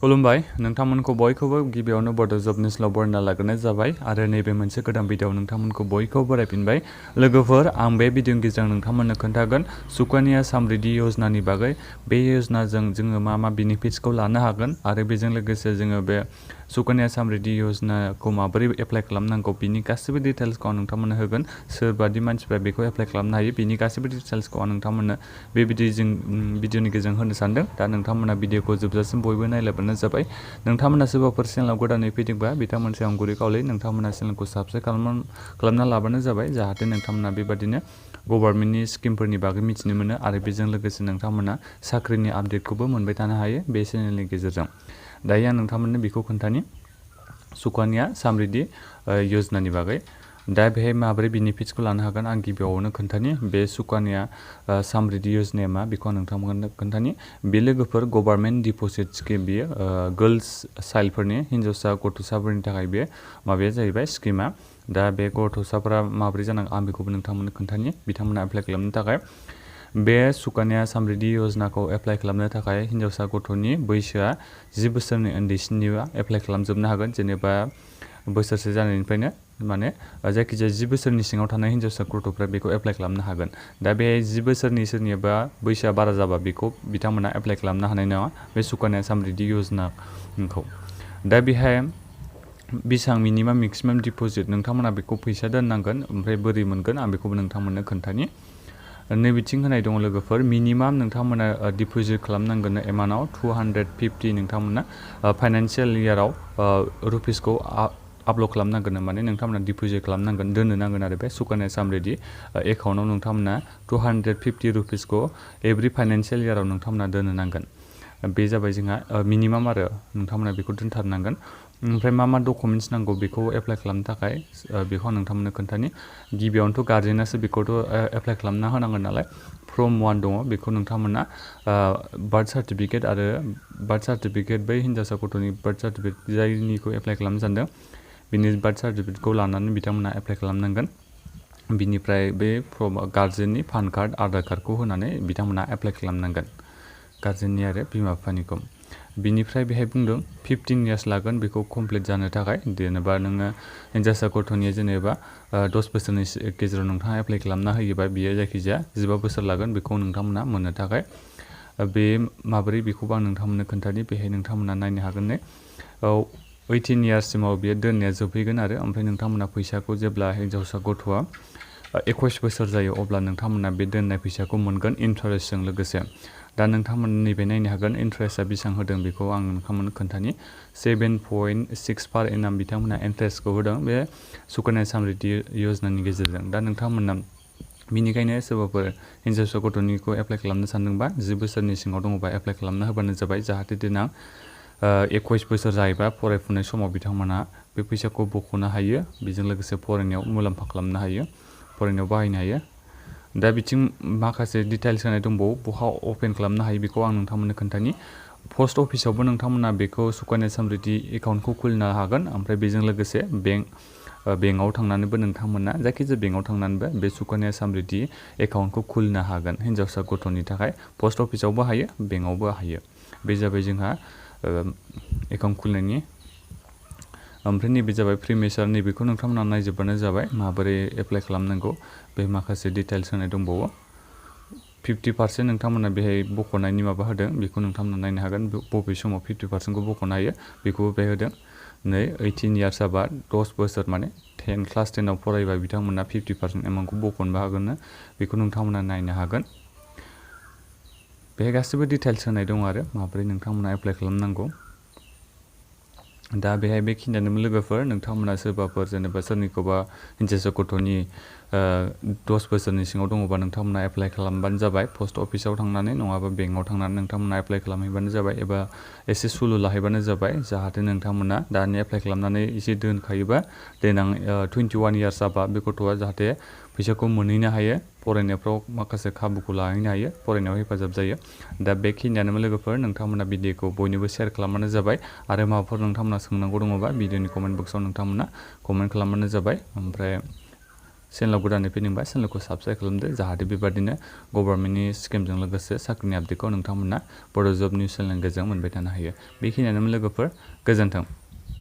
खुलुमबाय नोंथांमोनखौ बयखौबो गिबियावनो बड' जब निउसलाव बरायना लाग्रोनाय जाबाय आरो नैबे मोनसे गोदान भिडिअ'आव नोंथांमोनखौ बयखौबो बरायफिनबाय लोगोफोर आं बे भिडिअ'नि गेजेरजों नोंथांमोननो खोन्थागोन सुकान्या समृद्धि यजनानि बागै बे यजनाजों जोङो मा बेनिफिट्सखौ लानो हागोन आरो बेजों लोगोसे जोङो बे सुकान्या समृद्धि यजनाखौ माबोरै एप्लाइ खालामनांगौ बिनि गासिबो डिटेल्सखौ आं नोंथांमोननो होगोन सोरबादि मानसिफ्रा बेखौ एप्लाइ खालामनो हायो बिनि गासिबो डिटेल्सखौ आं नोंथांमोननो बे भिडिअ'नि गेजेरजों होनो सानदों दा नोंथांमोना भिडिअ'खौ जोबजासिम बयबो नायलायबानो जाबाय नोंथांमोना सोरबाफोर चेनेलाव गोदानै फैदोंबा बिथांमोनसे आं गुरै खावलायो नोंथांमोना चेनेलखौ साबस्क्राइब खालामना लाबानो जाबाय जाहाथे नोंथांमोना बेबादिनो गभर्नमेन्टनि स्किमफोरनि बागै मिथिनो मोनो आरो बेजों लोगोसे नोंथांमोना साख्रिनि आपडेटखौबो मोनबाय थानो हायो बे चेनेलनि गेजेरजों दायो आं नोंथांमोननो बेखौ खोन्थानि सुकान्या समृद्धि यजनानि बागै दा बेहाय माबोरै बेनिफिट्सखौ लानो हागोन आं गिबियावनो खोन्थानि बे सुकान्या समृद्धि यजनाया मा बेखौ आं नोंथांमोननो खोन्थानि बे लोगोफोर गभर्नमेन्ट डिप'जिट स्किम बियो गर्ल्स चाइल्डफोरनि हिन्जावसा गथ'साफोरनि थाखाय बे माबाया जाहैबाय स्किमा दा बे गथ'साफोरा माबोरै जानांगौ आं बेखौबो नोंथांमोननो खोन्थानि बिथांमोना एप्लाइ खालामनो थाखाय बे सुकान्या समृद्धि यजनाखौ एप्लाइ खालामनो थाखाय हिन्जावसा गथ'नि बैसोआ 10 बोसोरनि उन्दैसिननिबा एप्लाइ खालामजोबनो हागोन जेनेबा बोसोरसे जानायनिफ्रायनो माने जायखिजाया 10 बोसोरनि सिङाव थानाय हिन्जावसा गथ'फ्रा बेखौ एप्लाइ खालामनो हागोन दा बे 10 बोसोरनि सोरनिबा बैसोआ बारा जाबा बेखौ बिथांमोना एप्लाइ खालामनो हानाय नङा बे सुकान्या समृद्धि यजनाखौ दा बेहाय बेसेबां मिनिमाम मेक्सिमाम डिप'जिट नोंथांमोना बेखौ फैसा दोननांगोन ओमफ्राय बोरै मोनगोन आं बेखौबो नोंथांमोननो खोन्थानि नैबिथिं होनाय दङ लोगोफोर मिनिमाम नोंथांमोना डिप'जिट खालामनांगोन एमाउन्टआव 250 नोंथांमोना फाइनान्सियेल इयाराव रुपिसखौ आपल'ड खालामनांगोन माने नोंथांमोना डिप'जिट खालामनांगोन दोननो नांगोन आरो बे सुकान्या समृद्धि एकाउन्टआव नोंथांमोना 250 रुपिसखौ एभ्रि फाइनान्सियेल इयाराव नोंथांमोना दोननो नांगोन बे जाबाय जोंहा मिनिमाम आरो नोंथांमोना बेखौ दोनथारनांगोन ओमफ्राय मा डकुमेन्ट्स नांगौ बेखौ एप्लाइ खालामनो थाखाय बेखौ आं नोंथांमोननो खोन्थानि गिबियावनोथ' गार्जेनासो बेखौथ' एप्लाइ खालामना होनांगोन नालाय फर्म 1 दङ बेखौ नोंथांमोना बार्थ सार्टिफिकेट बै हिन्जावसा गथ'नि बार्थ सार्टिफिकेट जायनिखौ एप्लाइ खालामनो सानदों बिनि बार्थ सार्टिफिकेटखौ लानानै बिथांमोना एप्लाइ खालामनांगोन बिनिफ्राय बे गार्जेननि पान कार्ड आधार कार्डखौ होनानै बिथांमोना एप्लाइ खालामनांगोन गार्जेननि आरो बिमा बिफानिखौ बिनिफ्राय बेहाय बुंदों 15 इयार्स लागोन बेखौ कमप्लिट जानो थाखाय जेनेबा नोङो हिन्जावसा गथ'नि जेनेबा 10 बोसोरनि गेजेराव नोंथाङा एप्लाइ खालामना होयोबा बियो जायखिजाया 15 बोसोर लागोन बेखौ नोंथांमोना मोननो थाखाय बे माबोरै बेखौबो आं नोंथांमोननो खोन्थानि बेहाय नोंथांमोना नायनो हागोन ने 18 इयार्ससिमाव बियो दोननाया जोबहैगोन आरो ओमफ्राय नोंथांमोना फैसाखौ जेब्ला हिन्जावसा गथ'आ 21 बोसोर जायो अब्ला नोंथांमोना बे दोननाय फैसाखौ मोनगोन इन्टारेस्टजों लोगोसे दा नोंथांमोन नैबे नायनो हागोन इन्टारेस्टआ बेसेबां होदों बेखौ आं नोंथांमोननो खोन्थानि 7.6 पार एनाम बिथांमोना इन्टारेस्टखौ होदों बे सुकान्या समृद्धि यजनानि गेजेरजों दा नोंथांमोना बिनिखायनो सोरबाफोर हिन्जावसा गथ'निखौ एप्लाइ खालामनो सानदोंबा 10 बोसोरनि सिङाव दङबा एप्लाइ खालामना होबानो जाबाय जाहाथे देनां 21 बोसोर जायोबा फरायफुनाय समाव बिथांमोना बे फैसाखौ बख'नो हायो बेजों लोगोसे फरायनायाव मुलाम्फा खालामनो हायो फरायनायाव बाहायनो हायो दा बिथिं माखासे डिटेल्स होनाय दंबावो बहा अपेन खालामनो हायो बेखौ आं नोंथांमोननो खोन्थानि पस्ट अफिसावबो नोंथांमोना बेखौ सुकान्या समृद्धि एकाउन्टखौ खुलिनो हागोन ओमफ्राय बेजों लोगोसे बेंकआव थांनानैबो नोंथांमोना जायखिजाया बेंकआव थांनानैबो बे सुकान्या समृद्धि एकाउन्टखौ खुलिनो हागोन हिन्जावसा गथ'नि थाखाय पस्ट अफिसावबो हायो बेंकआवबो हायो बे जाबाय जोंहा एकाउन्ट खुलिनायनि ओमफ्राय नैबे जाबाय प्रिमेसार नैबेखौ नोंथांमोना नायजोबबानो जाबाय माबोरै एप्लाइ खालामनांगौ बे माखासे डिटेल्स होनाय दंबावो 50% नोंथांमोना बेहाय बख'नायनि माबा होदों बेखौ नोंथांमोना नायनो हागोन बबे समाव 50%खौ बख'नो हायो बेखौबो बेहाय होदों नै 18 इयार्स जाबा 10 बोसोर माने क्लास 10आव फरायबा बिथांमोना 50% एमाउन्टखौ बख'नोबो हागोन बेखौ नोंथांमोना नायनो हागोन बेहाय गासिबो डिटेल्स होनाय दं आरो माबोरै नोंथांमोना एप्लाइ खालामनांगौ दा बेहाय बेखिनियानो लोगोफोर नोंथांमोना सोरबाफोर जेनेबा सोरनिखौबा हिन्जावसा गथ'नि 10 बोसोरनि सिङाव दङबा नोंथांमोना एप्लाइ खालामबानो जाबाय पस्ट अफिसाव थांनानै नङाबा बेंकआव थांनानै नोंथांमोना एप्लाइ खालामहैबानो जाबाय एबा एसे सुलु लाहैबानो जाबाय जाहाथे नोंथांमोना दानि एप्लाइ खालामनानै एसे दोनखायोबा देनां 21 इयार्स जाबा बे गथ'आ जाहाथे फैसाखौ मोनहैनो हायो फरायनायफ्राव माखासे खाबुखौ लाहैनो हायो फरायनायाव हेफाजाब जायो दा बेखिनियानो लोगोफोर नोंथांमोना भिडिअखौ बयनोबो शेयार खालामबानो जाबाय आरो माबाफोर नोंथांमोना सोंनांगौ दङबा भिडिअनि कमेन्ट बक्सआव नोंथांमोना कमेन्ट खालामबानो जाबाय ओमफ्राय चेनेलाव गोदानै फैदोंबा चेनेलखौ साबस्क्राइब खालामदो जाहाथे बेबादिनो गभर्नमेन्टनि स्किमजों लोगोसे साख्रिनि आपडेटखौ नोंथांमोना बड' जब निउस चेनेलनि गेजेरजों मोनबाय थानो हायो। बेखिनियानोमोन लोगोफोर, गोजोन्थों।